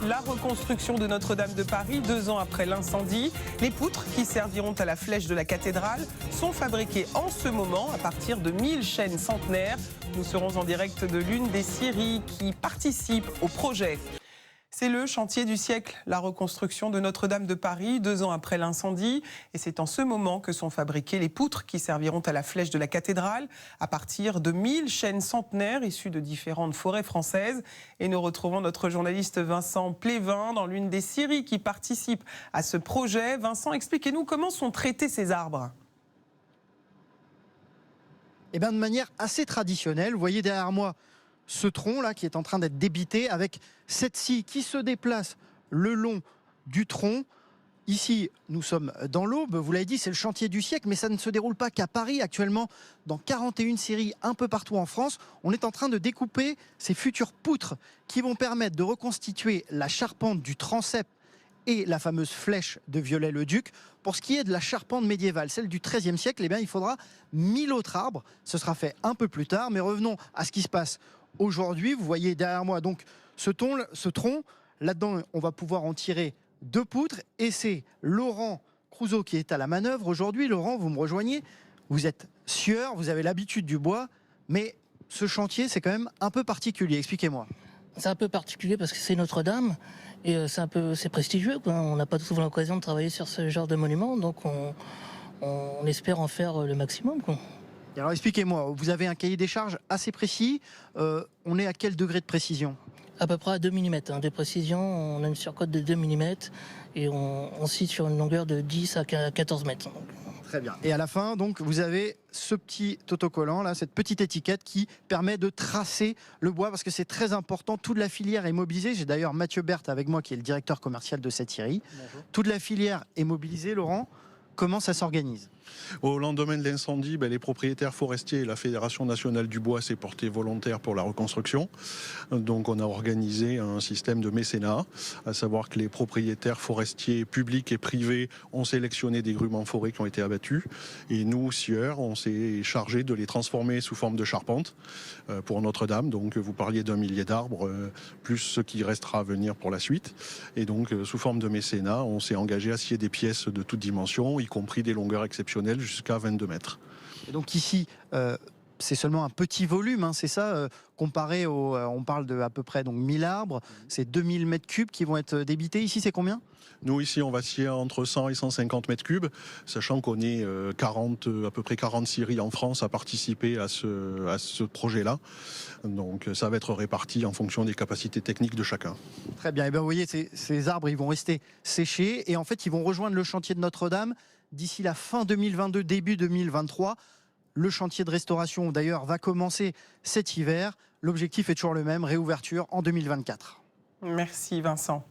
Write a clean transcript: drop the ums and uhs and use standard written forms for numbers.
La reconstruction de Notre-Dame de Paris, 2 ans après l'incendie. Les poutres qui serviront à la flèche de la cathédrale sont fabriquées en ce moment à partir de 1000 chaînes centenaires. Nous serons en direct de l'une des scieries qui participent au projet. C'est le chantier du siècle, la reconstruction de Notre-Dame de Paris, 2 ans après l'incendie. Et c'est en ce moment que sont fabriquées les poutres qui serviront à la flèche de la cathédrale à partir de 1000 chaînes centenaires issues de différentes forêts françaises. Et nous retrouvons notre journaliste Vincent Plévin dans l'une des scieries qui participent à ce projet. Vincent, expliquez-nous comment sont traités ces arbres. Eh bien, de manière assez traditionnelle. Vous voyez derrière moi ce tronc là qui est en train d'être débité avec cette scie qui se déplace le long du tronc. Ici, nous sommes dans l'Aube, vous l'avez dit, c'est le chantier du siècle, mais ça ne se déroule pas qu'à Paris. Actuellement, dans 41 scieries un peu partout en France, on est en train de découper ces futures poutres qui vont permettre de reconstituer la charpente du transept et la fameuse flèche de Viollet-le-Duc. Pour ce qui est de la charpente médiévale, celle du XIIIe siècle, eh bien, il faudra 1000 autres arbres. Ce sera fait un peu plus tard, mais revenons à ce qui se passe aujourd'hui. Vous voyez derrière moi donc ce tronc. Là-dedans, on va pouvoir en tirer 2 poutres. Et c'est Laurent Crouzeau qui est à la manœuvre aujourd'hui. Laurent, vous me rejoignez. Vous êtes scieur, vous avez l'habitude du bois, mais ce chantier, c'est quand même un peu particulier. Expliquez-moi. C'est un peu particulier parce que c'est Notre-Dame et c'est prestigieux, quoi. On n'a pas souvent l'occasion de travailler sur ce genre de monument, donc on espère en faire le maximum, quoi. Alors expliquez-moi, vous avez un cahier des charges assez précis. On est à quel degré de précision ? À peu près à 2 mm de précision. On a une surcote de 2 mm et on scie sur une longueur de 10 à 14 mètres. Très bien. Et à la fin, donc, vous avez ce petit autocollant, là, cette petite étiquette qui permet de tracer le bois, parce que c'est très important. Toute la filière est mobilisée. J'ai d'ailleurs Mathieu Berthe avec moi, qui est le directeur commercial de cette scierie. Bonjour. Toute la filière est mobilisée, Laurent. Comment ça s'organise ? Au lendemain de l'incendie, les propriétaires forestiers et la Fédération nationale du bois s'est porté volontaire pour la reconstruction. Donc on a organisé un système de mécénat, à savoir que les propriétaires forestiers publics et privés ont sélectionné des grumes en forêt qui ont été abattus. Et nous, scieurs, on s'est chargé de les transformer sous forme de charpente pour Notre-Dame. Donc vous parliez d'1 millier d'arbres, plus ce qui restera à venir pour la suite. Et donc sous forme de mécénat, on s'est engagé à scier des pièces de toutes dimensions, y compris des longueurs exceptionnelles jusqu'à 22 mètres. Et donc ici, c'est seulement un petit volume, hein, c'est ça, comparé on parle de à peu près donc 1000 arbres, c'est 2000 mètres cubes qui vont être débités. Ici, c'est combien ? Nous, ici, on va scier entre 100 et 150 mètres cubes, sachant qu'on est à peu près 40 scieries en France à participer à ce projet-là. Donc, ça va être réparti en fonction des capacités techniques de chacun. Très bien. Et bien, vous voyez, ces arbres, ils vont rester séchés et en fait, ils vont rejoindre le chantier de Notre-Dame d'ici la fin 2022, début 2023. Le chantier de restauration, d'ailleurs, va commencer cet hiver. L'objectif est toujours le même, réouverture en 2024. Merci Vincent.